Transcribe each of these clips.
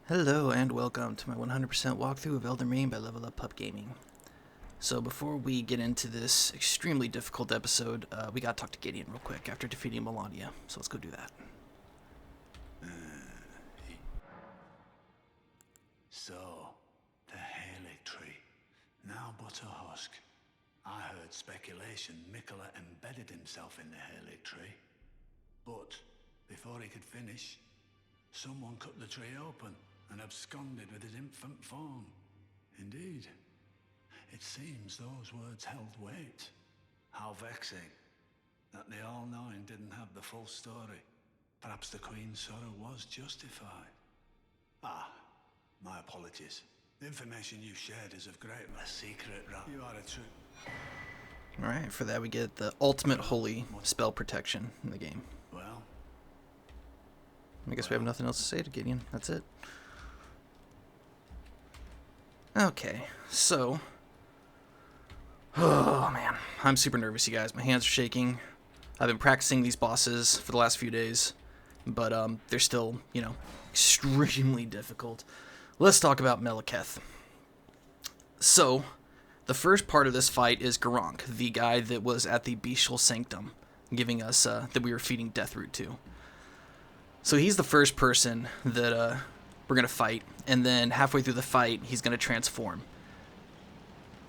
Hello and welcome to my 100% walkthrough of Elden Ring by Level Up Pup Gaming. So before we get into this extremely difficult episode, we gotta talk to Gideon real quick after defeating Melania. So let's go do that. So, the Erdtree, now but a husk. I heard speculation Mikola embedded himself in the Erdtree. But, before he could finish, someone cut the tree open and absconded with his infant form. Indeed. It seems those words held weight. How vexing that the All-Knowing didn't have the full story. Perhaps the Queen's sorrow was justified. My apologies. The information you shared is of great secret, right? You are a true... Alright, for that we get the ultimate holy spell protection in the game. Well... I guess we have nothing else to say to Gideon. That's it. Okay, so... Oh, man. I'm super nervous, you guys. My hands are shaking. I've been practicing these bosses for the last few days, but they're still, extremely difficult. Let's talk about Maliketh. So, the first part of this fight is Gronk, the guy that was at the Bestial Sanctum, giving us, that we were feeding Deathroot to. So he's the first person that we're going to fight, and then halfway through the fight, he's going to transform.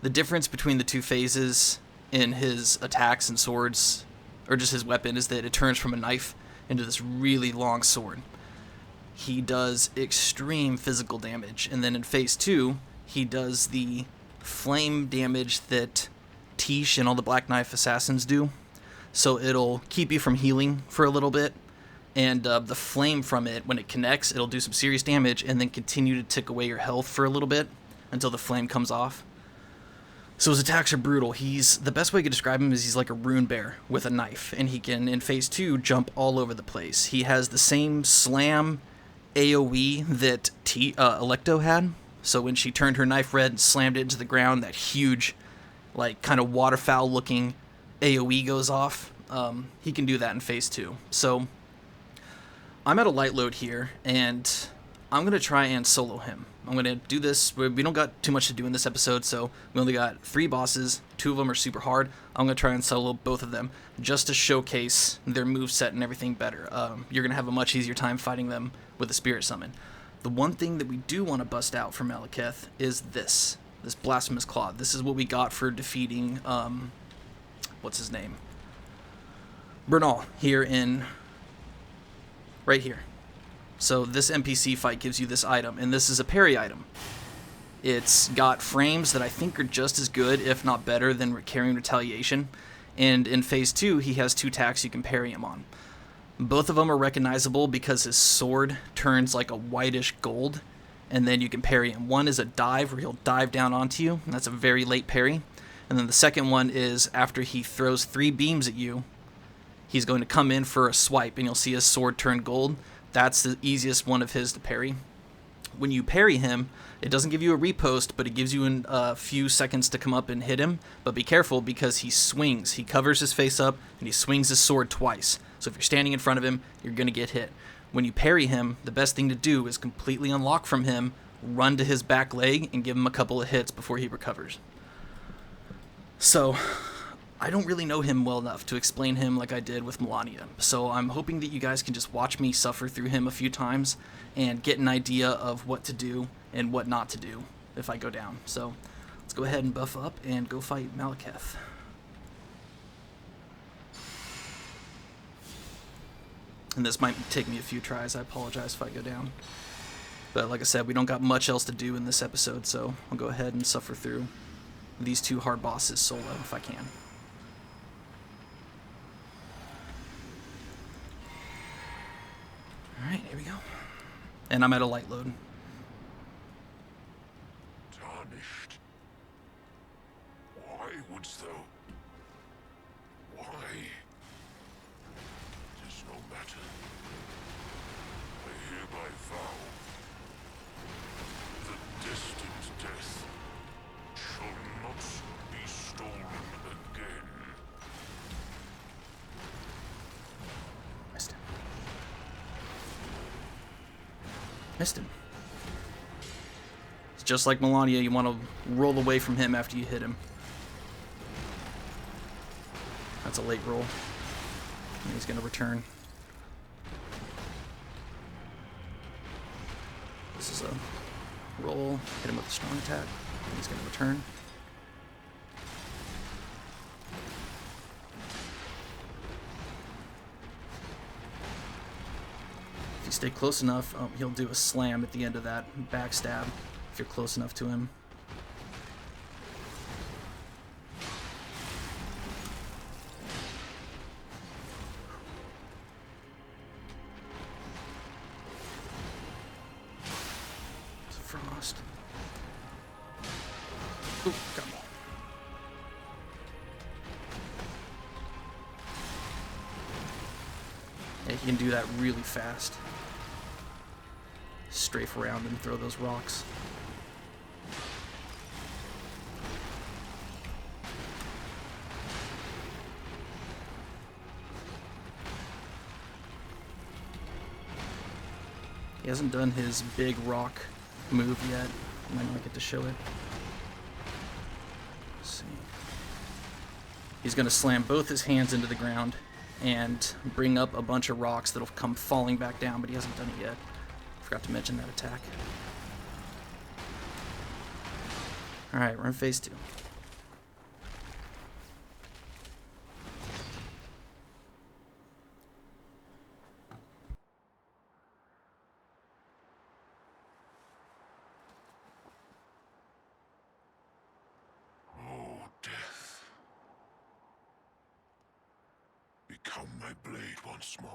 The difference between the two phases in his attacks and swords, or just his weapon, is that it turns from a knife into this really long sword. He does extreme physical damage, and then in phase 2, he does the flame damage that Tish and all the Black Knife assassins do. So it'll keep you from healing for a little bit, and the flame from it, when it connects, it'll do some serious damage, and then continue to tick away your health for a little bit until the flame comes off. So his attacks are brutal. The best way to describe him is he's like a rune bear with a knife, and he can, in phase 2, jump all over the place. He has the same slam AoE that Electo had. So when she turned her knife red and slammed it into the ground, that huge, kind of waterfowl-looking AoE goes off. He can do that in phase 2. So I'm at a light load here, and I'm going to try and solo him. I'm going to do this. We don't got too much to do in this episode, so we only got 3 bosses. 2 of them are super hard. I'm going to try and solo both of them just to showcase their moveset and everything better. You're going to have a much easier time fighting them with a Spirit Summon. The one thing that we do want to bust out for Maliketh is this Blasphemous Claw. This is what we got for defeating, what's his name? Bernal here right here. So this NPC fight gives you this item, and this is a parry item. It's got frames that I think are just as good, if not better, than carrying Retaliation. And in phase 2, he has 2 attacks you can parry him on. Both of them are recognizable because his sword turns like a whitish gold, and then you can parry him. One is a dive, where he'll dive down onto you, and that's a very late parry. And then the second one is after he throws 3 beams at you, he's going to come in for a swipe, and you'll see his sword turn gold. That's the easiest one of his to parry. When you parry him, it doesn't give you a repost, but it gives you a few seconds to come up and hit him. But be careful, because he swings. He covers his face up, and he swings his sword twice. So if you're standing in front of him, you're going to get hit. When you parry him, the best thing to do is completely unlock from him, run to his back leg, and give him a couple of hits before he recovers. So I don't really know him well enough to explain him like I did with Melania. So I'm hoping that you guys can just watch me suffer through him a few times and get an idea of what to do and what not to do if I go down. So let's go ahead and buff up and go fight Maliketh. And this might take me a few tries. I apologize if I go down. But like I said, we don't got much else to do in this episode, so I'll go ahead and suffer through these 2 hard bosses solo if I can. Alright, here we go. And I'm at a light load. Tarnished. Why wouldst thou? Why? It is no matter. I hereby vow that distant death shall not be stolen again. Missed him. just like Melania, you want to roll away from him after you hit him. That's a late roll. And he's going to return. This is a roll. Hit him with a strong attack. And he's going to return. If you stay close enough, he'll do a slam at the end of that backstab if you're close enough to him. Frost. Ooh, got me. Yeah, he can do that really fast. Strafe around and throw those rocks. He hasn't done his big rock move yet. Might not get to show it. Let's see. He's going to slam both his hands into the ground and bring up a bunch of rocks that'll come falling back down, but he hasn't done it yet. Forgot to mention that attack. Alright, we're in phase 2. Oh, death. Become my blade once more.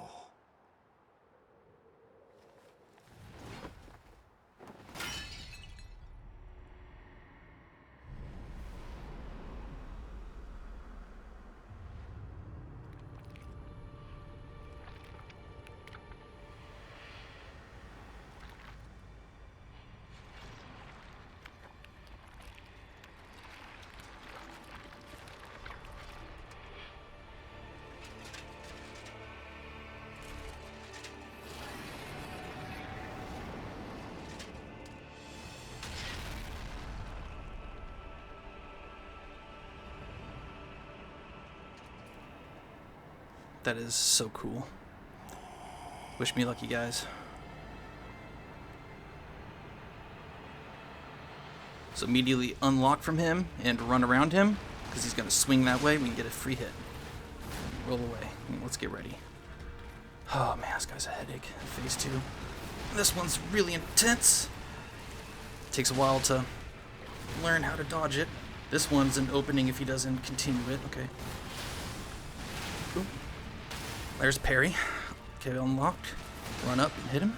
That is so cool. Wish me luck, you guys. So immediately unlock from him and run around him, because he's going to swing that way. We can get a free hit. Roll away. Let's get ready. Oh man, this guy's a headache. Phase 2. This one's really intense. Takes a while to learn how to dodge it. This one's an opening if he doesn't continue it. Okay. Boom. There's parry. Okay, unlocked. Run up and hit him.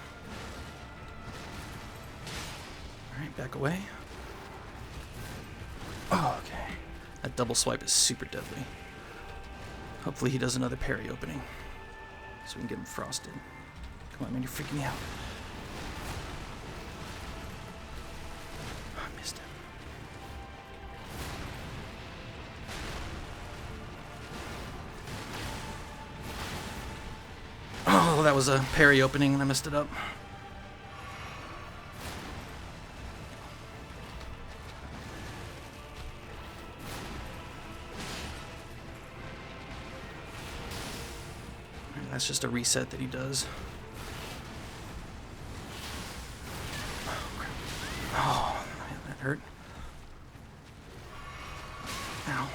Alright, back away. Oh, okay. That double swipe is super deadly. Hopefully he does another parry opening, so we can get him frosted. Come on, man, you're freaking me out. Oh, I missed him. Oh, that was a parry opening and I messed it up. That's just a reset that he does. Oh, crap. Oh, man, that hurt. Ow.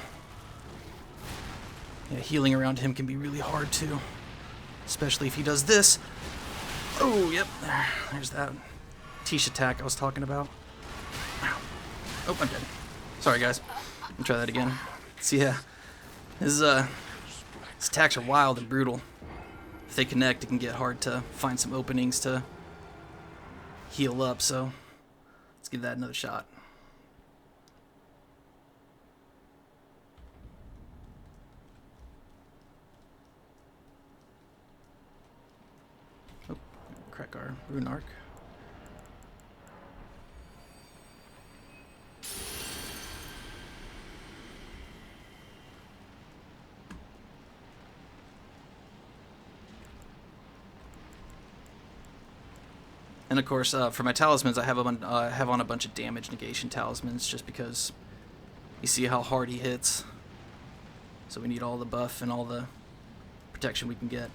Yeah, healing around him can be really hard too. Especially if he does this. Oh, yep. There's that Tish attack I was talking about. Ow. Oh, I'm dead. Sorry, guys. Let me try that again. See, yeah. His attacks are wild and brutal. If they connect, it can get hard to find some openings to heal up, so let's give that another shot. Oh, crack our rune arc. And of course, for my talismans, I have on a bunch of damage negation talismans, just because you see how hard he hits. So we need all the buff and all the protection we can get.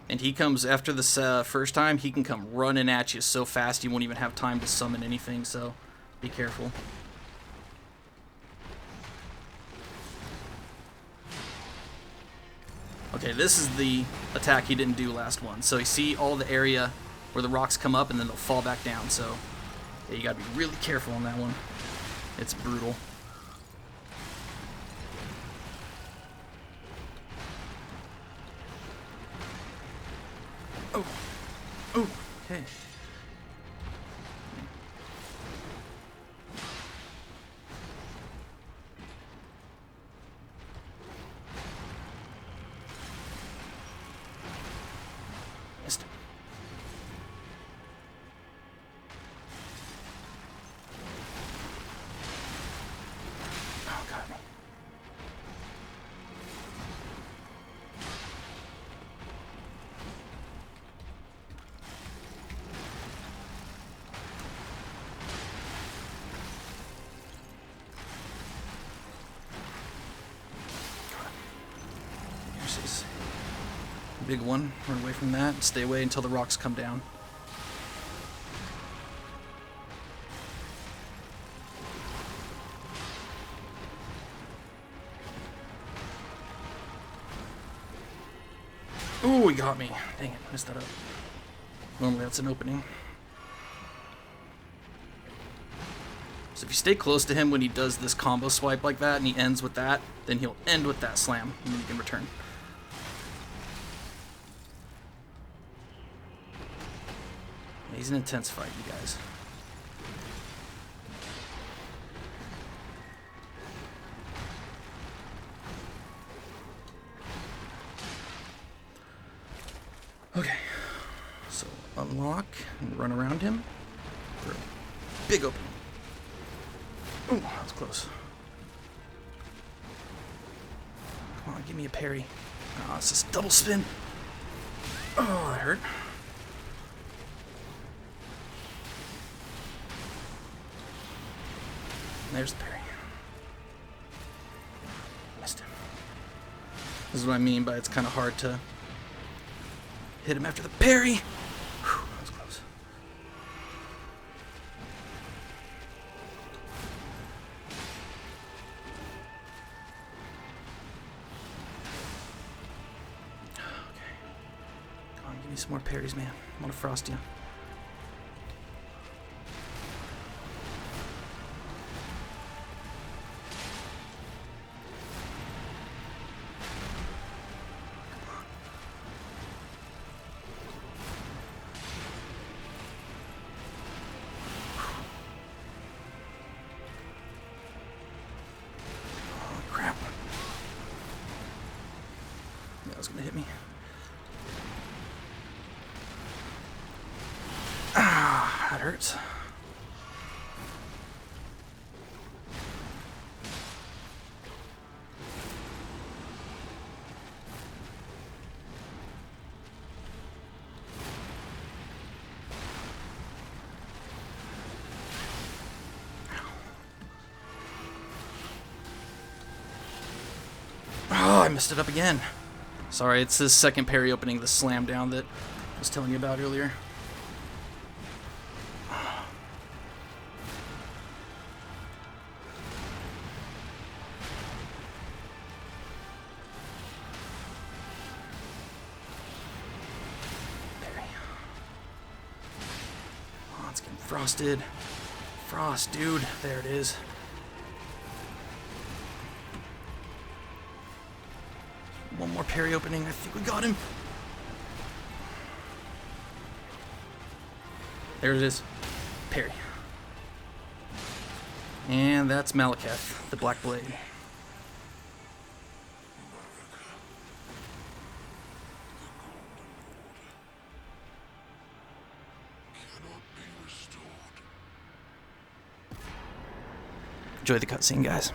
And he comes, after this first time, he can come running at you so fast you won't even have time to summon anything, so be careful. Okay, this is the attack he didn't do last one. So you see all the area where the rocks come up and then they'll fall back down, so yeah, you gotta be really careful on that one. It's brutal. Oh, oh, okay. Missed him. Oh, got me. Big one. Run away from that. Stay away until the rocks come down. Ooh, he got me. Dang it, messed that up. Normally that's an opening. So if you stay close to him when he does this combo swipe like that and he ends with that, then he'll end with that slam and then you can return. He's an intense fight, you guys. Okay, so unlock and run around him for a big opening. Ooh, that was close. Come on, give me a parry. Oh, it's this double spin. Oh, that hurt. There's the parry. Missed him. This is what I mean by it's kind of hard to hit him after the parry. Whew, that was close. Okay. Come on, give me some more parries, man. I want to frost you. Gonna hit me. Ah, that hurts. Oh, I messed it up again. Sorry, it's his second parry opening, the slam down that I was telling you about earlier. Parry. Oh, it's getting frosted. Frost, dude. There it is. One more parry opening. I think we got him. There it is. Parry. And that's Maliketh the Black Blade. Enjoy the cutscene, guys.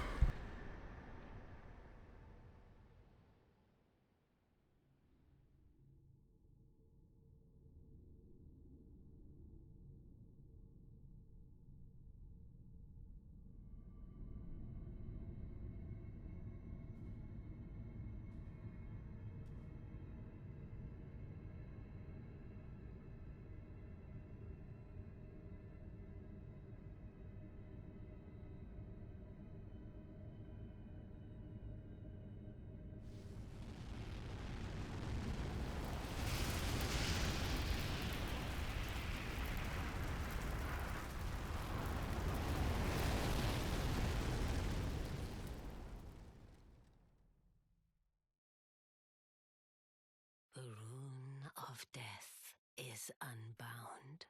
The rune of death is unbound.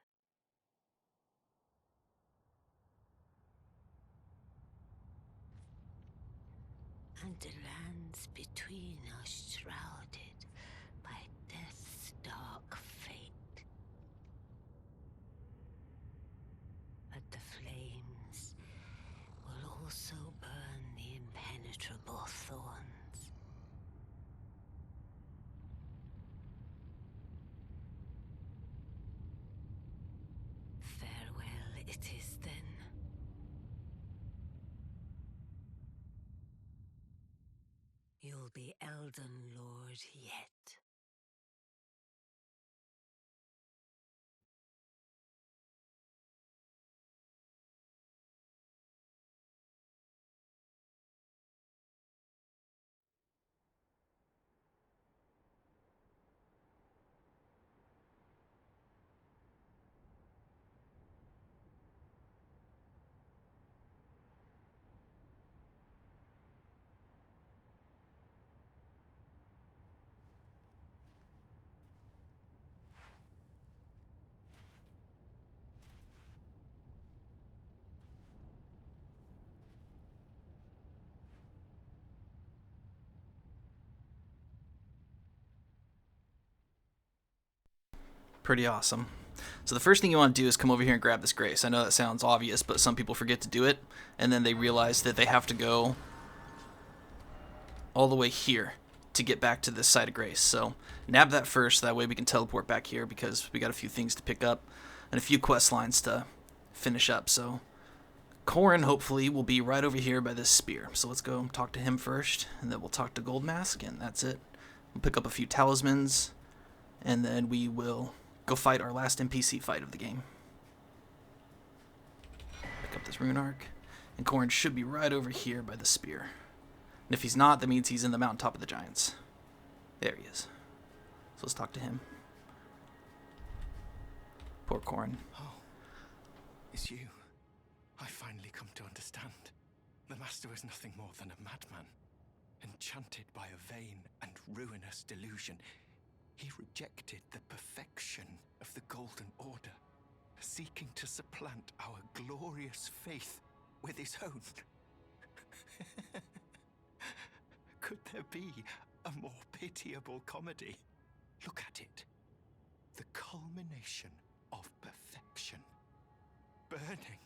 And the lands between are shrouded by death's dark fate. But the flames will also burn the impenetrable thorns. Farewell it is then. You'll be Elden Lord yet. Pretty awesome. So the first thing you want to do is come over here and grab this grace. I know that sounds obvious, but some people forget to do it, and then they realize that they have to go all the way here to get back to this side of grace. So nab that first, that way we can teleport back here, because we got a few things to pick up and a few quest lines to finish up. So Corhyn hopefully will be right over here by this spear. So let's go talk to him first, and then we'll talk to Goldmask, and that's it. We'll pick up a few talismans, and then we will go fight our last NPC fight of the game. Pick up this rune arc, and Corhyn should be right over here by the spear. And if he's not, that means he's in the mountaintop of the giants. There he is. So let's talk to him. Poor Corhyn. Oh, it's you. I finally come to understand. The Master was nothing more than a madman, enchanted by a vain and ruinous delusion. He rejected the perfection of the Golden Order, seeking to supplant our glorious faith with his own. Could there be a more pitiable comedy? Look at it. The culmination of perfection, burning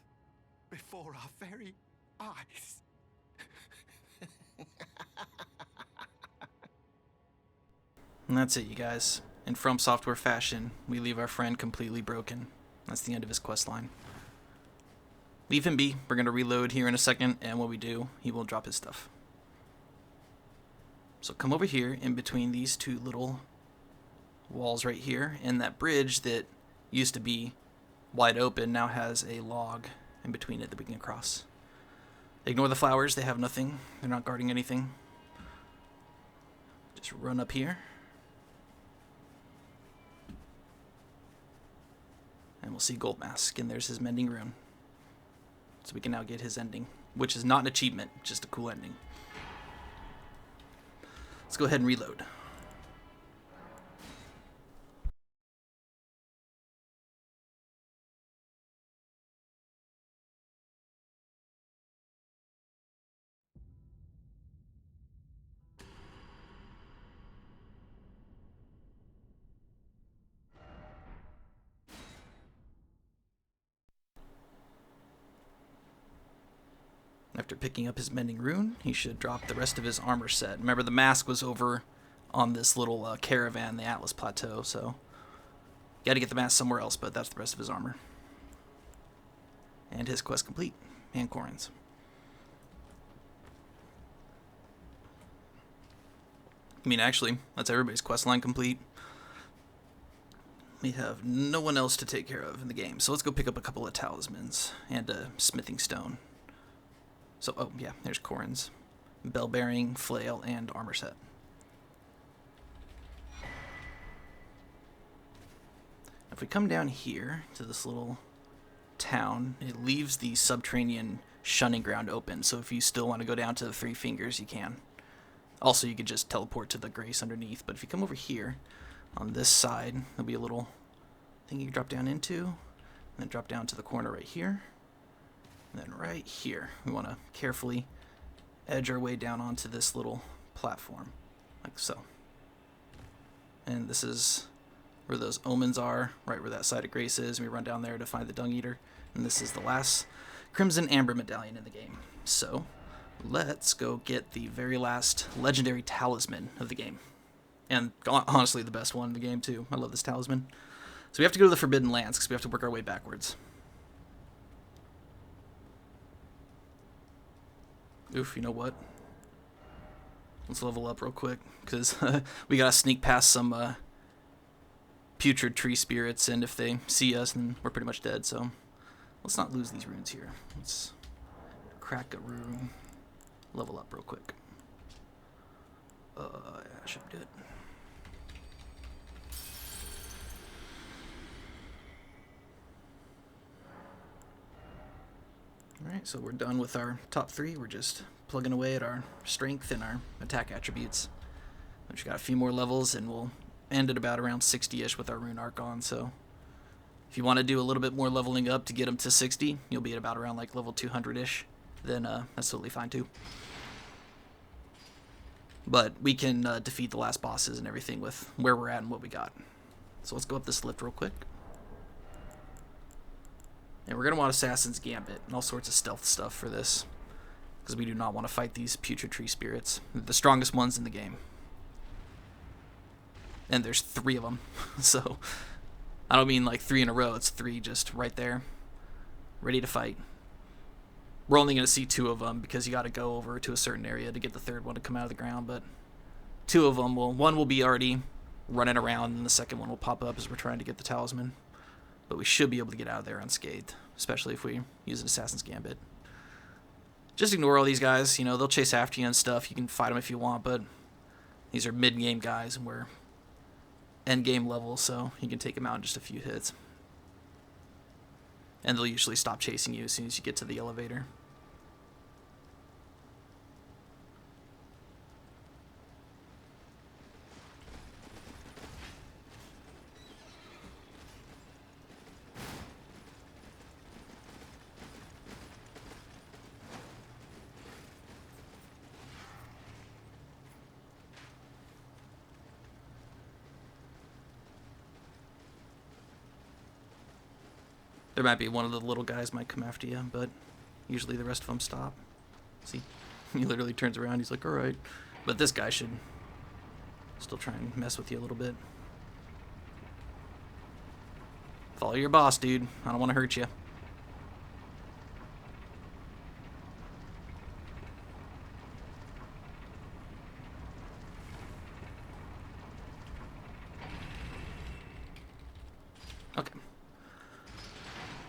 before our very eyes. And that's it, you guys. In From Software fashion, we leave our friend completely broken. That's the end of his quest line. Leave him be. We're going to reload here in a second, and when we do, he will drop his stuff. So come over here in between these two little walls right here, and that bridge that used to be wide open now has a log in between it that we can cross. Ignore the flowers. They have nothing. They're not guarding anything. Just run up here. And we'll see Goldmask, and there's his mending rune. So we can now get his ending, which is not an achievement, just a cool ending. Let's go ahead and reload. After picking up his mending rune, he should drop the rest of his armor set. Remember, the mask was over on this little caravan, the Atlas Plateau, so got to get the mask somewhere else, but that's the rest of his armor. And his quest complete, and Corhyn's. I mean, actually, that's everybody's questline complete. We have no one else to take care of in the game, so let's go pick up a couple of talismans and a smithing stone. So, oh yeah, there's Corhyn's bell bearing, flail, and armor set. If we come down here to this little town, it leaves the subterranean shunning ground open, so if you still want to go down to the Three Fingers, you can. Also, you could just teleport to the Grace underneath, but if you come over here, on this side, there'll be a little thing you can drop down into, and then drop down to the corner right here, and then right here. We want to carefully edge our way down onto this little platform, like so. And this is where those omens are, right where that side of Grace is, and we run down there to find the Dung Eater, and this is the last Crimson Amber medallion in the game. So, let's go get the very last legendary talisman of the game. And honestly, the best one in the game, too. I love this talisman. So we have to go to the Forbidden Lands, because we have to work our way backwards. Oof, you know what? Let's level up real quick, because we gotta sneak past some putrid tree spirits, and if they see us, then we're pretty much dead, so let's not lose these runes here. Let's crack a rune. Level up real quick. Yeah, I should do it. Alright, so we're done with our top 3. We're just plugging away at our strength and our attack attributes. We've just got a few more levels, and we'll end at about around 60-ish with our rune Archon, so if you want to do a little bit more leveling up to get them to 60, you'll be at about around like level 200-ish. Then that's totally fine too. But we can defeat the last bosses and everything with where we're at and what we got. So let's go up this lift real quick. And we're going to want Assassin's Gambit and all sorts of stealth stuff for this, because we do not want to fight these putrid tree spirits. They're the strongest ones in the game. And there's 3 of them. So I don't mean like 3 in a row, it's 3 just right there, ready to fight. We're only going to see 2 of them because you got to go over to a certain area to get the 3rd one to come out of the ground, but 2 of them one will be already running around, and the second one will pop up as we're trying to get the talisman. But we should be able to get out of there unscathed, especially if we use an Assassin's Gambit. Just ignore all these guys, you know, they'll chase after you and stuff. You can fight them if you want, but these are mid-game guys, and we're end-game level, so you can take them out in just a few hits. And they'll usually stop chasing you as soon as you get to the elevator. There might be one of the little guys might come after you, but usually the rest of them stop. See? He literally turns around, he's like, alright. But this guy should still try and mess with you a little bit. Follow your boss, dude. I don't want to hurt you. Okay.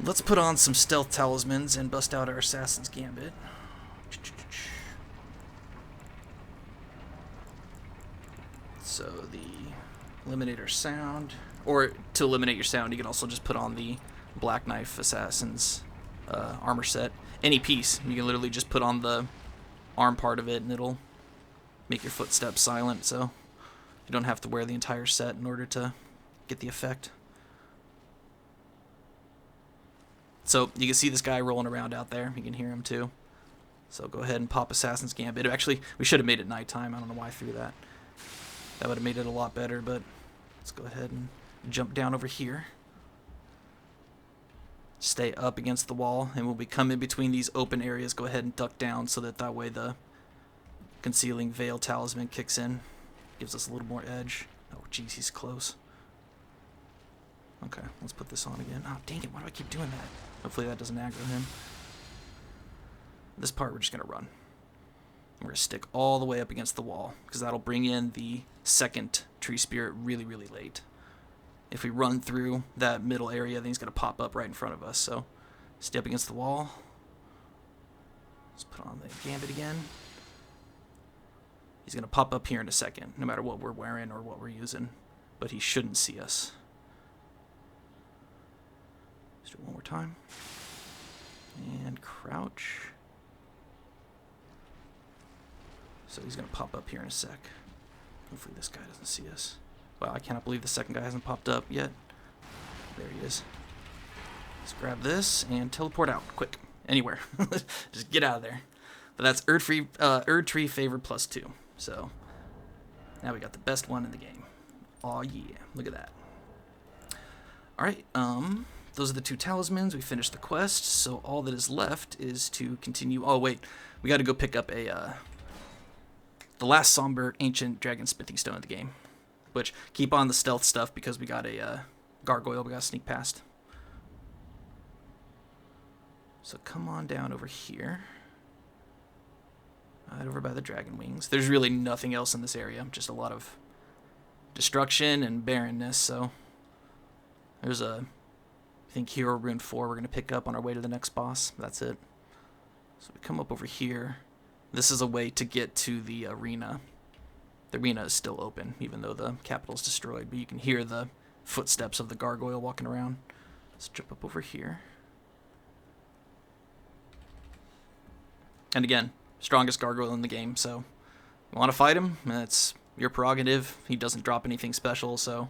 Let's put on some stealth talismans and bust out our Assassin's Gambit. So the Eliminator Sound, or to eliminate your sound, you can also just put on the Black Knife Assassin's armor set. Any piece, you can literally just put on the arm part of it and it'll make your footsteps silent, so you don't have to wear the entire set in order to get the effect. So you can see this guy rolling around out there. You can hear him too. So go ahead and pop Assassin's Gambit. Actually, we should have made it nighttime. I don't know why I threw that. That would have made it a lot better, but let's go ahead and jump down over here. stay up against the wall, and when we come in between these open areas, go ahead and duck down so that way the concealing veil talisman kicks in. Gives us a little more edge. Oh, jeez, he's close. Okay, let's put this on again. Oh, dang it, why do I keep doing that? Hopefully that doesn't aggro him. This part we're just going to run. We're going to stick all the way up against the wall, because that'll bring in the second tree spirit really, really late. If we run through that middle area, then he's going to pop up right in front of us. So, stay up against the wall. Let's put on the gambit again. He's going to pop up here in a second, no matter what we're wearing or what we're using. But he shouldn't see us. Let's do it one more time. And crouch. So he's going to pop up here in a sec. Hopefully this guy doesn't see us. Wow, I cannot believe the second guy hasn't popped up yet. There he is. Let's grab this and teleport out, quick. Anywhere. Just get out of there. But that's Erdtree favor +2. So now we got the best one in the game. Aw yeah, look at that. Alright, those are the 2 talismans. We finished the quest, so all that is left is to continue. Oh wait, we got to go pick up the last somber ancient dragon smithing stone of the game. Which, keep on the stealth stuff because we got a gargoyle we got to sneak past. So come on down over here. Right over by the dragon wings. There's really nothing else in this area, just a lot of destruction and barrenness, so there's I think Hero Rune 4 we're going to pick up on our way to the next boss. That's it. So we come up over here. This is a way to get to the arena. The arena is still open, even though the capital is destroyed, but you can hear the footsteps of the gargoyle walking around. Let's jump up over here. And again, strongest gargoyle in the game, so you want to fight him, that's your prerogative. He doesn't drop anything special, so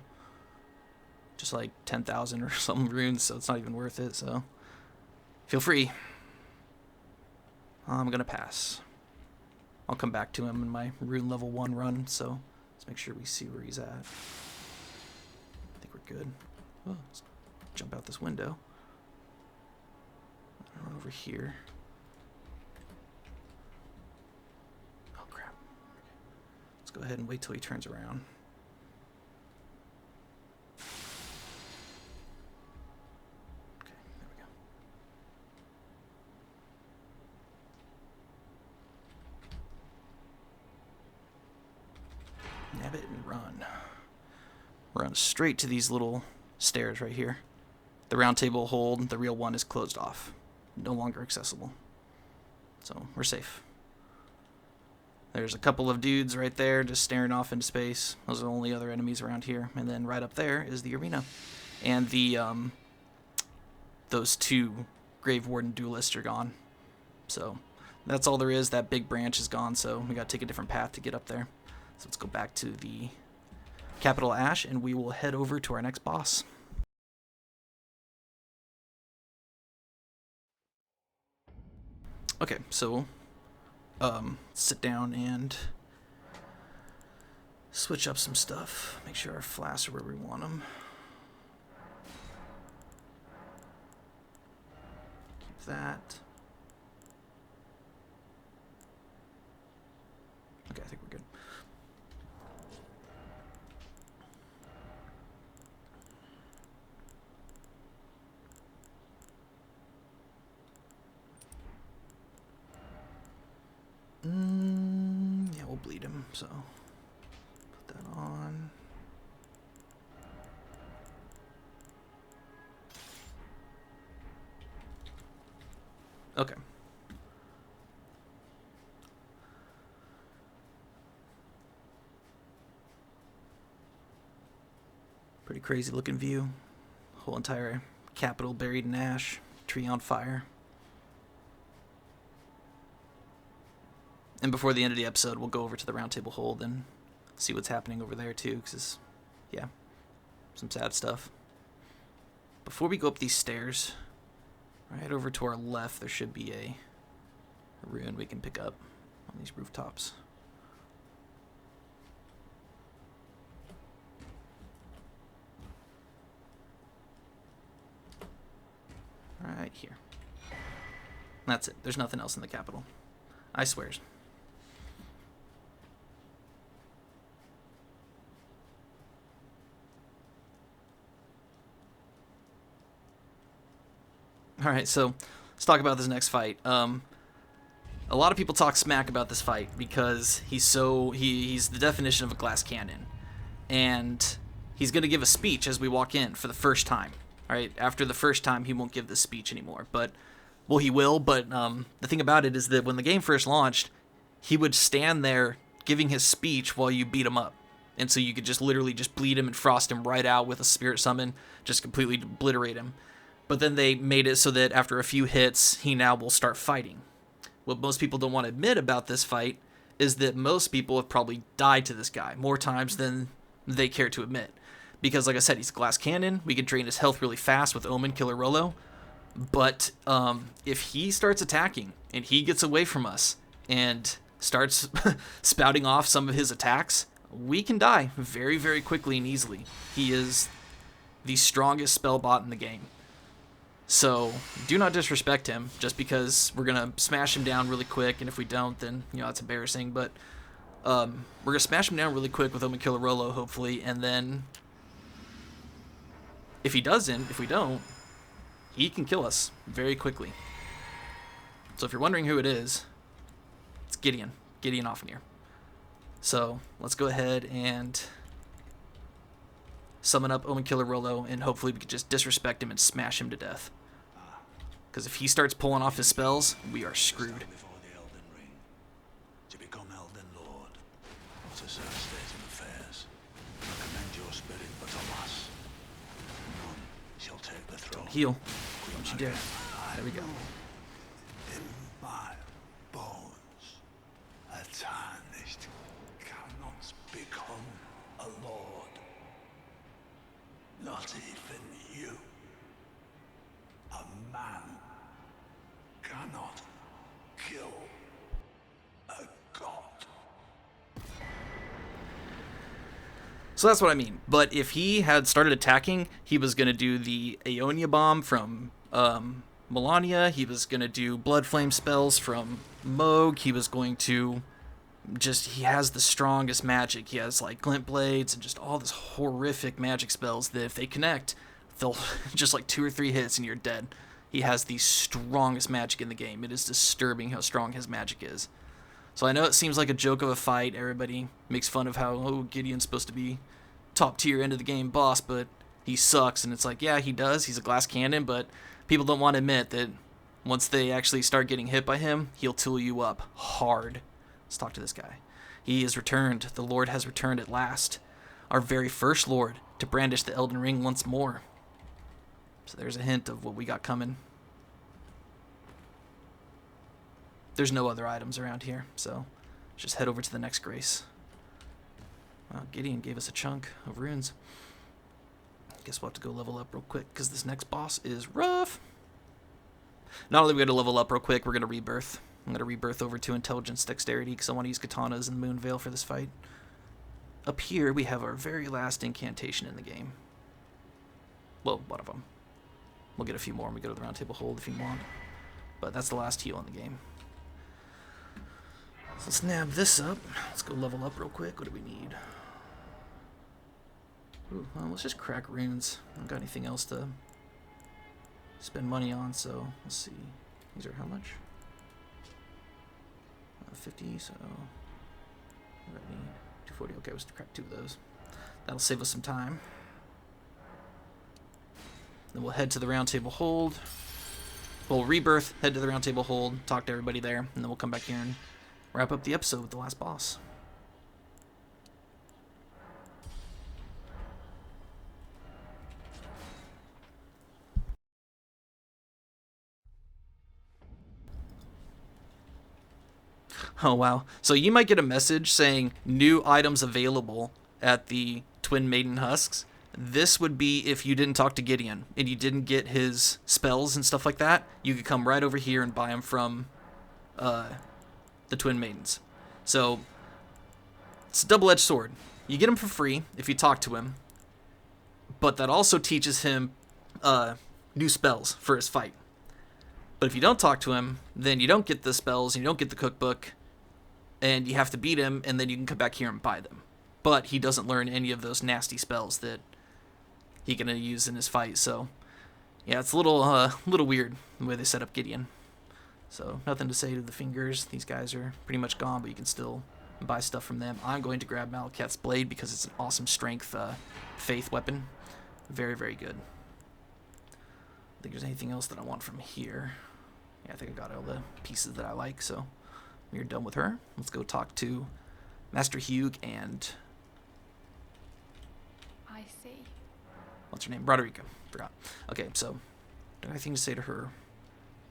just like 10,000 or something runes, so it's not even worth it, so feel free. I'm going to pass. I'll come back to him in my rune level 1 run, so let's make sure we see where he's at. I think we're good. Oh, let's jump out this window. Run over here. Oh, crap. Let's go ahead and wait till he turns around. Okay, there we go. Nab it and run. Run straight to these little stairs right here. The round table hold, the real one is closed off. No longer accessible. So we're safe. There's a couple of dudes right there just staring off into space. Those are the only other enemies around here. And then right up there is the arena. And the those 2 Grave Warden duelists are gone. So that's all there is. That big branch is gone, so we gotta take a different path to get up there. So let's go back to the Capital Ash, and we will head over to our next boss. Okay, so sit down and switch up some stuff. Make sure our flasks are where we want them. Keep that. Okay, I think we're good. Yeah, we'll bleed him, so put that on. Okay. Pretty crazy looking view. Whole entire capital buried in ash, tree on fire. And before the end of the episode, we'll go over to the Round Table Hold and see what's happening over there too, because, yeah, some sad stuff. Before we go up these stairs, right over to our left, there should be a rune we can pick up on these rooftops. right here. That's it. There's nothing else in the capital. I swears. Alright, so let's talk about this next fight. A lot of people talk smack about this fight because he's the definition of a glass cannon. And he's going to give a speech as we walk in for the first time. Alright, after the first time, he won't give this speech anymore. But, well, he will, but the thing about it is that when the game first launched, he would stand there giving his speech while you beat him up. And so you could just literally just bleed him and frost him right out with a spirit summon, just completely obliterate him. But then they made it so that after a few hits, he now will start fighting. What most people don't want to admit about this fight is that most people have probably died to this guy more times than they care to admit. Because, like I said, he's a glass cannon. We can drain his health really fast with Omen, Killer Rolo. But if he starts attacking and he gets away from us and starts spouting off some of his attacks, we can die very, very quickly and easily. He is the strongest spell bot in the game. So do not disrespect him just because we're going to smash him down really quick, and if we don't, then, you know, that's embarrassing. But we're going to smash him down really quick with Omen Killer Rolo, hopefully, and then if we don't, he can kill us very quickly. So if you're wondering who it is, it's Gideon Ofnir. So let's go ahead and summon up Omen Killer Rolo, and hopefully we can just disrespect him and smash him to death. Because if he starts pulling off his spells, we are screwed. Before the Elden Ring, to become Elden Lord, what a sad state of affairs. I commend your spirit, but alas, none shall take the throne. Heal. Don't you dare. There we go. In my bones, a Tarnished cannot become a lord. Not even you. A man cannot kill a god. So that's what I mean. But if he had started attacking, he was going to do the Aeonia Bomb from Melania. He was going to do Blood Flame spells from Mohg. He was going to he has the strongest magic. He has like Glint Blades and just all this horrific magic spells that if they connect, they'll just like 2 or 3 hits and you're dead. He has the strongest magic in the game. It is disturbing how strong his magic is. So I know it seems like a joke of a fight. Everybody makes fun of how, oh, Gideon's supposed to be top tier end of the game boss, but he sucks. And it's like, yeah, he does. He's a glass cannon, but people don't want to admit that once they actually start getting hit by him, he'll tool you up hard. Let's talk to this guy. He is returned. The Lord has returned at last. Our very first Lord to brandish the Elden Ring once more. So there's a hint of what we got coming. There's no other items around here, so just head over to the next grace. Wow, Gideon gave us a chunk of runes. Guess we'll have to go level up real quick, because this next boss is rough. Not only are we going to level up real quick, we're going to rebirth. I'm going to rebirth over to Intelligence Dexterity, because I want to use katanas and Moon Veil for this fight. Up here, we have our very last incantation in the game. Well, one of them. We'll get a few more when we go to the Round Table Hold if you want. But that's the last heal in the game. So let's nab this up. Let's go level up real quick. What do we need? Ooh, well, let's just crack runes. I don't got anything else to spend money on, so let's see. These are how much? 50, so what do I need? 240. Okay, let's crack 2 of those. That'll save us some time. Then we'll head to the Round Table Hold. We'll rebirth, head to the Round Table Hold, talk to everybody there, and then we'll come back here and wrap up the episode with the last boss. Oh, wow. So you might get a message saying new items available at the Twin Maiden Husks. This would be if you didn't talk to Gideon and you didn't get his spells and stuff like that. You could come right over here and buy them from the Twin Maidens. So it's a double-edged sword. You get him for free if you talk to him, but that also teaches him new spells for his fight. But if you don't talk to him, then you don't get the spells, and you don't get the cookbook, and you have to beat him, and then you can come back here and buy them. But he doesn't learn any of those nasty spells that he can use in his fight, so yeah, it's a little weird the way they set up Gideon. So nothing to say to the fingers. These guys are pretty much gone, but you can still buy stuff from them. I'm going to grab Maliketh's blade because it's an awesome strength faith weapon. Very, very good. I think there's anything else that I want from here. Yeah, I think I got all the pieces that I like, so we're done with her. Let's go talk to Master Hewg and... I see. What's her name? Roderika. Forgot. Okay, so don't have anything to say to her,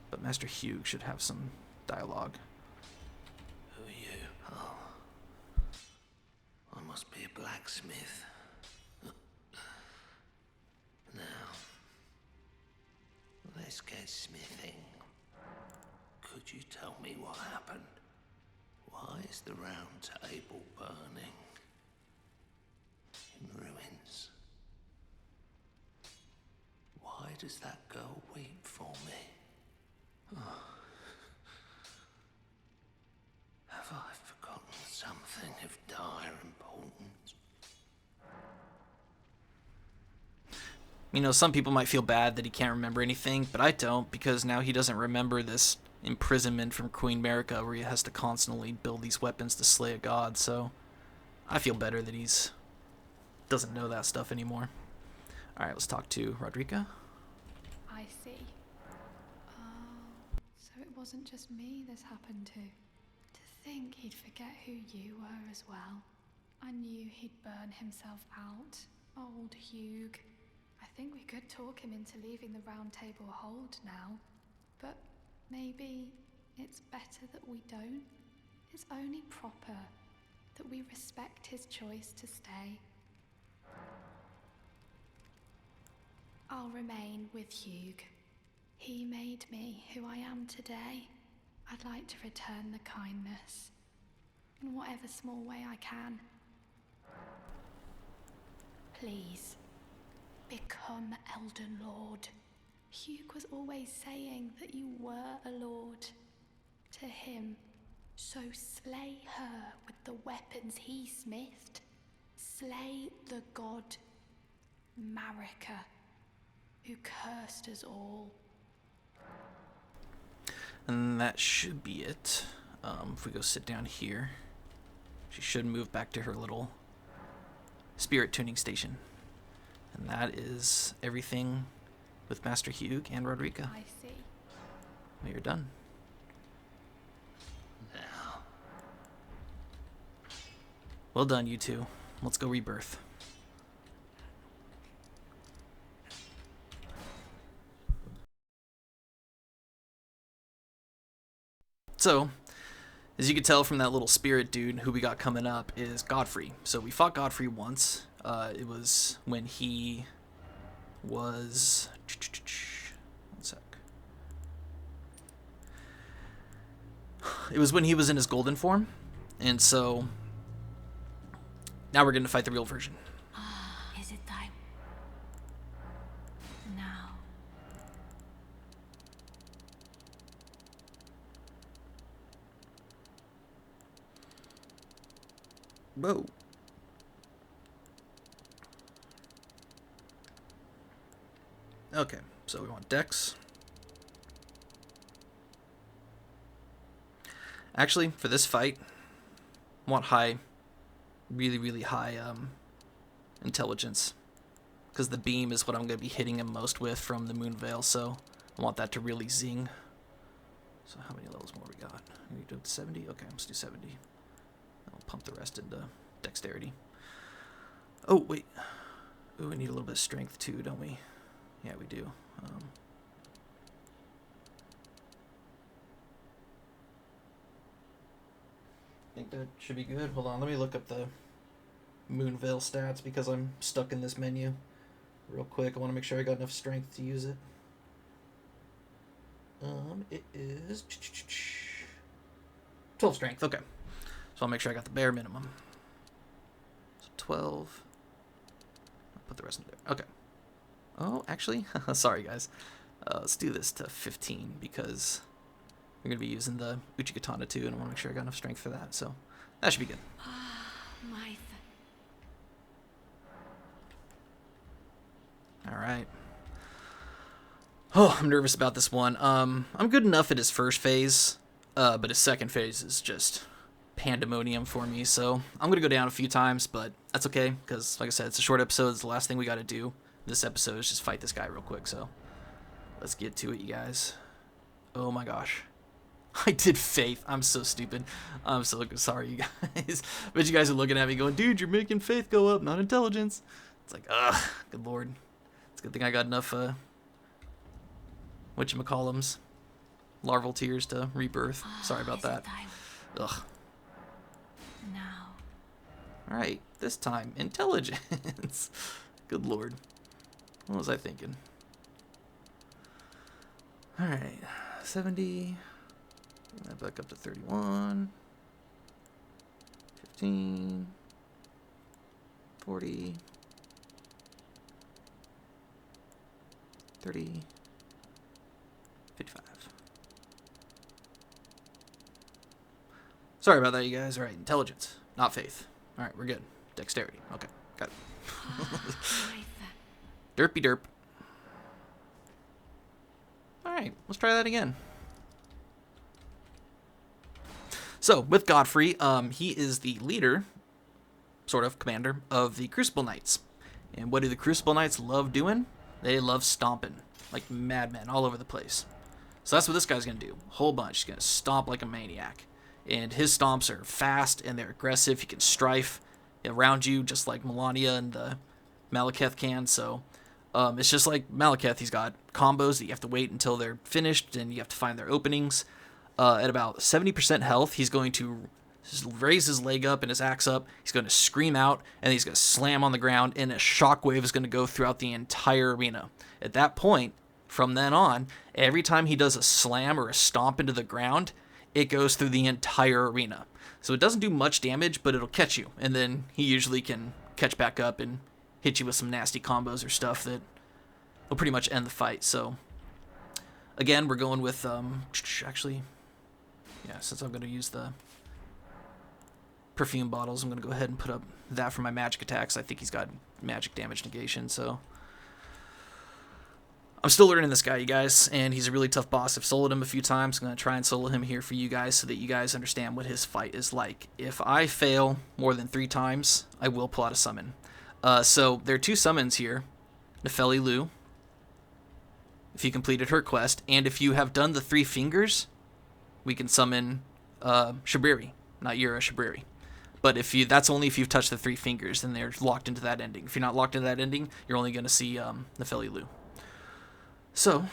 but Master Hewg should have some dialogue. Who are you? Oh, I must be a blacksmith. Now, let's get smithing. Could you tell me what happened? Why is the round table burning? In ruins. Why does that girl weep for me? Oh. Have I forgotten something of dire importance? You know, some people might feel bad that he can't remember anything, but I don't, because now he doesn't remember this imprisonment from Queen Marika where he has to constantly build these weapons to slay a god, so I feel better that he's doesn't know that stuff anymore. Alright, let's talk to Roderika. I see. So it wasn't just me this happened to. To think he'd forget who you were as well. I knew he'd burn himself out. Old Hewg. I think we could talk him into leaving the round table hold now. But maybe it's better that we don't. It's only proper that we respect his choice to stay. I'll remain with Hewg. He made me who I am today. I'd like to return the kindness, in whatever small way I can. Please, become Elden Lord. Hewg was always saying that you were a lord to him. So slay her with the weapons he smithed. Slay the god Marika, who cursed us all. And that should be it. If we go sit down here, she should move back to her little spirit tuning station. And that is everything with Master Hewg and Roderika. I see. We are done. Now, Well done, you two. Let's go rebirth. So, as you can tell from that little spirit dude who we got coming up is Godfrey. So we fought Godfrey once. It was when he was... One sec. It was when he was in his golden form. And so... now we're going to fight the real version. Is it time? Now. Whoa. Okay, so we want Dex. Actually, for this fight, I want high, really, really high intelligence. Because the beam is what I'm going to be hitting him most with from the Moon Veil, so I want that to really zing. So how many levels more we got? We do 70? Okay, let's do 70. I'll pump the rest into dexterity. Oh, wait. Ooh, we need a little bit of strength too, don't we? Yeah, we do. I think that should be good. Hold on, let me look up the Moon Veil stats because I'm stuck in this menu real quick. I want to make sure I got enough strength to use it. It is 12 strength. Okay, so I'll make sure I got the bare minimum. So 12. I'll put the rest in there. Okay. Oh, actually, sorry guys. Let's do this to 15 because we're going to be using the Uchigatana too, and I want to make sure I got enough strength for that. So that should be good. My All right. Oh, I'm nervous about this one. I'm good enough at his first phase, but his second phase is just pandemonium for me. So I'm going to go down a few times, but that's okay because, like I said, it's a short episode. It's the last thing we got to do this episode is just fight this guy real quick. So let's get to it, you guys. Oh my gosh. I did Faith. I'm so stupid. I'm so sorry, you guys. But you guys are looking at me going, dude, you're making Faith go up, not intelligence. It's like, ugh, good lord. It's a good thing I got enough, whatchamacallums, larval tears to rebirth. Sorry about that. Ugh. Now. Alright, this time, intelligence. Good lord. What was I thinking? Alright, 70. Bring that back up to 31. 15. 40. 30. 55. Sorry about that, you guys. Alright, intelligence, not faith. Alright, we're good. Dexterity. Okay, got it. Derpy derp. Alright, let's try that again. So, with Godfrey, he is the leader, sort of, commander, of the Crucible Knights. And what do the Crucible Knights love doing? They love stomping, like madmen, all over the place. So that's what this guy's going to do. A whole bunch. He's going to stomp like a maniac. And his stomps are fast and they're aggressive. He can strife around you just like Melania and the Maliketh can. So it's just like Maliketh. He's got combos that you have to wait until they're finished and you have to find their openings. At about 70% health, he's going to raise his leg up and his axe up. He's going to scream out and he's going to slam on the ground and a shockwave is going to go throughout the entire arena. At that point, from then on, every time he does a slam or a stomp into the ground, it goes through the entire arena. So it doesn't do much damage, but it'll catch you. And then he usually can catch back up and hit you with some nasty combos or stuff that will pretty much end the fight. So again, we're going with, actually, yeah, since I'm going to use the perfume bottles, I'm going to go ahead and put up that for my magic attacks. I think he's got magic damage negation, so I'm still learning this guy, you guys, and he's a really tough boss. I've soloed him a few times. I'm going to try and solo him here for you guys so that you guys understand what his fight is like. If I fail more than 3 times, I will pull out a summon. So there are 2 summons here. Hoarah Loux, if you completed her quest, and if you have done the 3 fingers, we can summon Shabriri, not Yura, Shabriri. But that's only if you've touched the 3 fingers, then they're locked into that ending. If you're not locked into that ending, you're only going to see Hoarah Loux. So,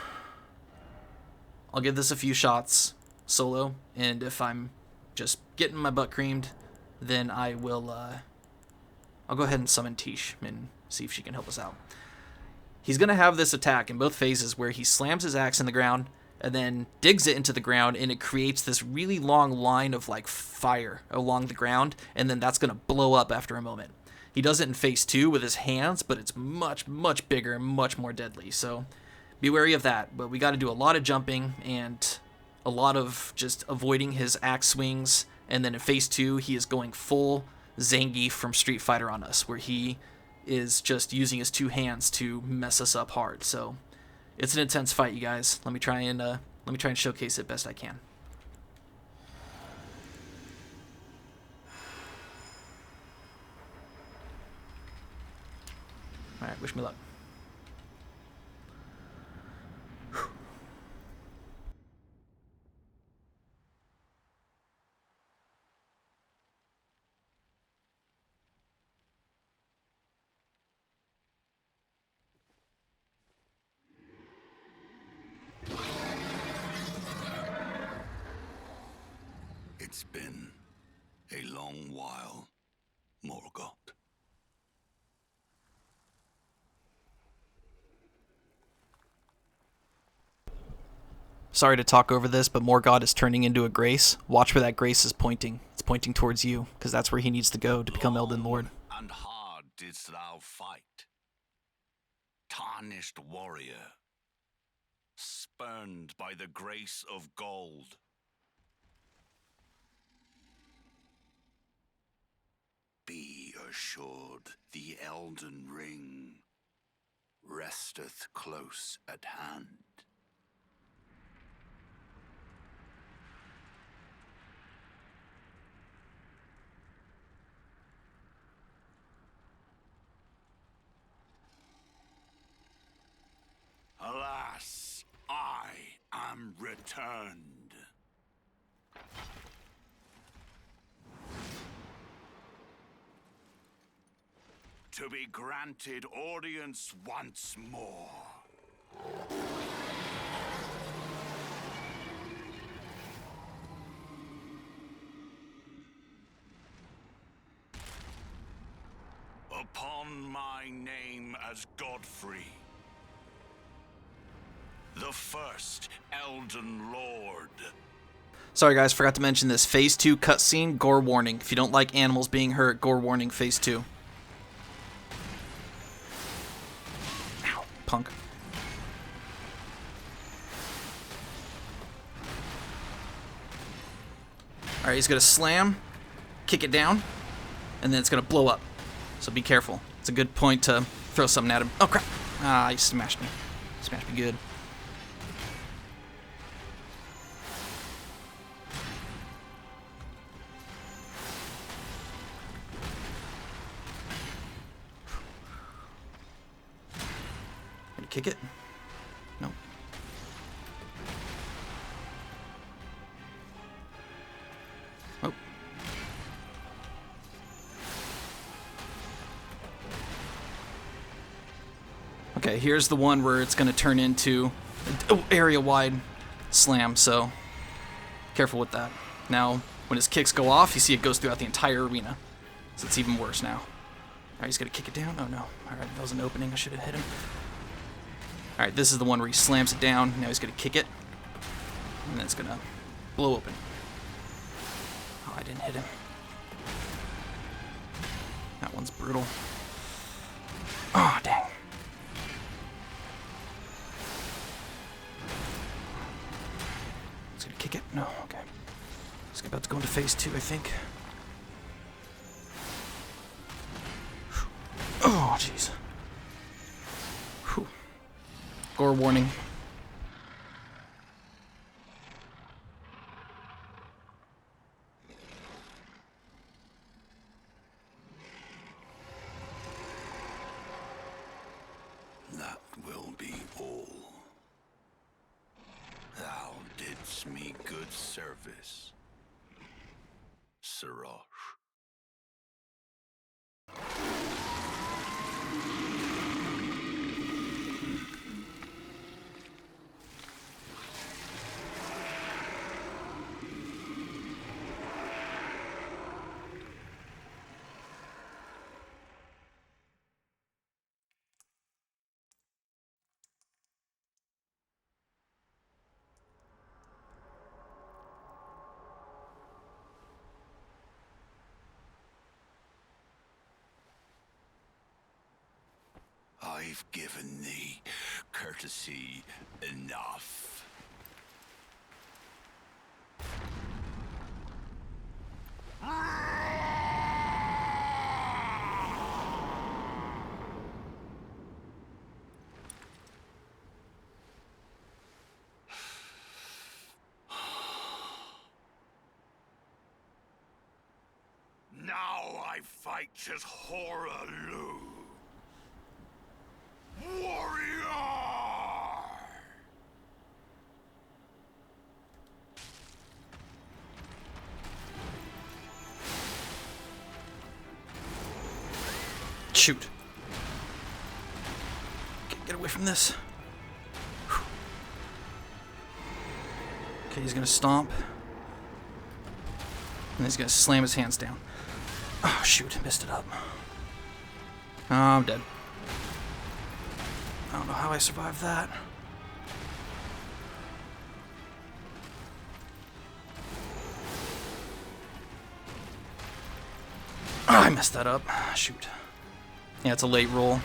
I'll give this a few shots solo, and if I'm just getting my butt creamed, then I will, I'll go ahead and summon Tish and see if she can help us out. He's going to have this attack in both phases where he slams his axe in the ground and then digs it into the ground, and it creates this really long line of like fire along the ground, and then that's going to blow up after a moment. He does it in phase 2 with his hands, but it's much, much bigger and much more deadly, so be wary of that. But we got to do a lot of jumping and a lot of just avoiding his axe swings, and then in phase 2 he is going full Zangief from Street Fighter on us, where he is just using his 2 hands to mess us up hard. So it's an intense fight, you guys. Let me try and showcase it best I can. All right, wish me luck. It's been a long while, Morgoth. Sorry to talk over this, but Morgoth is turning into a Grace. Watch where that Grace is pointing. It's pointing towards you, because that's where he needs to go to become Elden Lord. And hard didst thou fight, Tarnished warrior. spurned by the grace of gold. Be assured the Elden Ring resteth close at hand. Alas, I am returned. To be granted audience once more. Upon my name as Godfrey, the first Elden Lord. Sorry guys, forgot to mention this. Phase 2 cutscene, gore warning. If you don't like animals being hurt, gore warning, Phase 2. Ow, punk. Alright, he's gonna slam, kick it down, and then it's gonna blow up. So be careful. It's a good point to throw something at him. Oh crap! Ah, he smashed me. Smashed me good. Gonna kick it? No. Oh. Okay, here's the one where it's gonna turn into area-wide slam, so careful with that. Now, when his kicks go off, you see it goes throughout the entire arena. So it's even worse now. Alright, he's gonna kick it down. Oh no. Alright, that was an opening. I should have hit him. Alright, this is the one where he slams it down. Now he's gonna kick it. And then it's gonna blow open. Oh, I didn't hit him. That one's brutal. Oh, dang. He's gonna kick it? No, okay. He's about to go into phase 2, I think. Oh, jeez. Whew. Gore warning. That will be all. Thou didst me good service, Siraj. I've given thee courtesy enough. Now I fight as Hoarah Loux. Warrior! Shoot. Get away from this. Whew. Okay, he's gonna stomp. And he's gonna slam his hands down. Oh, shoot, messed it up. Oh, I'm dead. I don't know how I survived that. Oh, I messed that up. Shoot. Yeah, it's a late roll.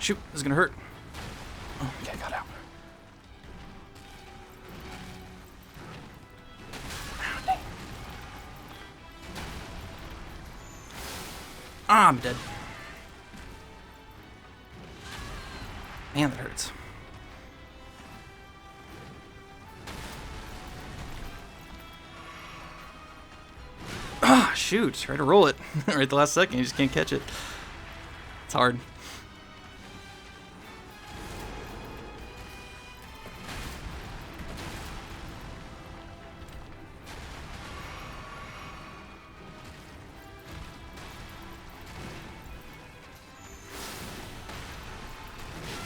shoot, this is gonna hurt. Oh, okay, got out. Ah, I'm dead. Man, that hurts. Ah, shoot. Try to roll it right at the last second. You just can't catch it. It's hard.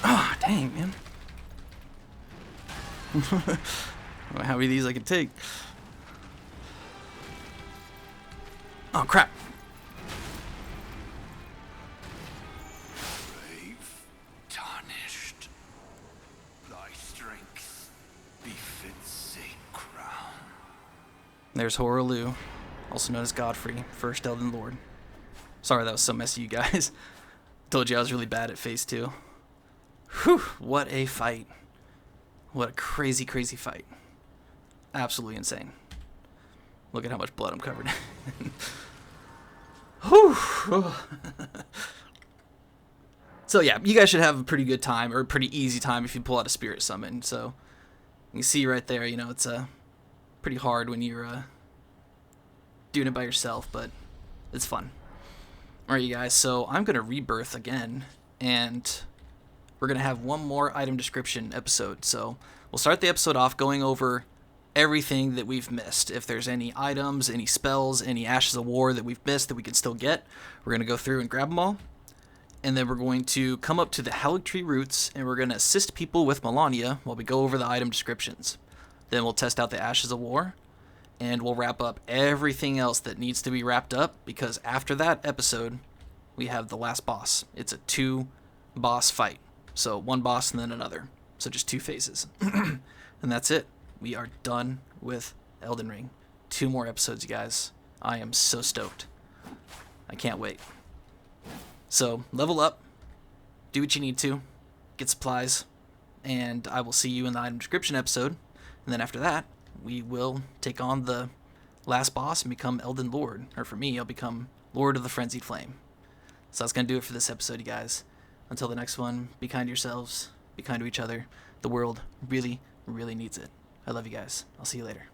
Ah, dang, man. I don't know how many of these I can take. Oh, crap. Brave, tarnished. Thy strength befits a crown. There's Hoarah Loux, also known as Godfrey, first Elden Lord. Sorry that was so messy, you guys. Told you I was really bad at phase 2. Whew, what a fight. What a crazy, crazy fight. Absolutely insane. Look at how much blood I'm covered in. Whew. So yeah, you guys should have a pretty good time, or a pretty easy time if you pull out a spirit summon. So you see right there, you know, it's pretty hard when you're doing it by yourself, but it's fun. Alright, you guys, so I'm going to rebirth again, and we're going to have one more item description episode. So we'll start the episode off going over everything that we've missed. If there's any items, any spells, any Ashes of War that we've missed that we can still get, we're going to go through and grab them all. And then we're going to come up to the Erdtree roots, and we're going to assist people with Melania while we go over the item descriptions. Then we'll test out the Ashes of War, and we'll wrap up everything else that needs to be wrapped up, because after that episode, we have the last boss. It's a 2-boss fight. So 1 boss and then another. So just 2 phases. And that's it. We are done with Elden Ring. 2 more episodes, you guys. I am so stoked. I can't wait. So level up. Do what you need to. Get supplies. And I will see you in the item description episode. And then after that, we will take on the last boss and become Elden Lord. Or for me, I'll become Lord of the Frenzied Flame. So that's going to do it for this episode, you guys. Until the next one, be kind to yourselves. Be kind to each other. The world really, really needs it. I love you guys. I'll see you later.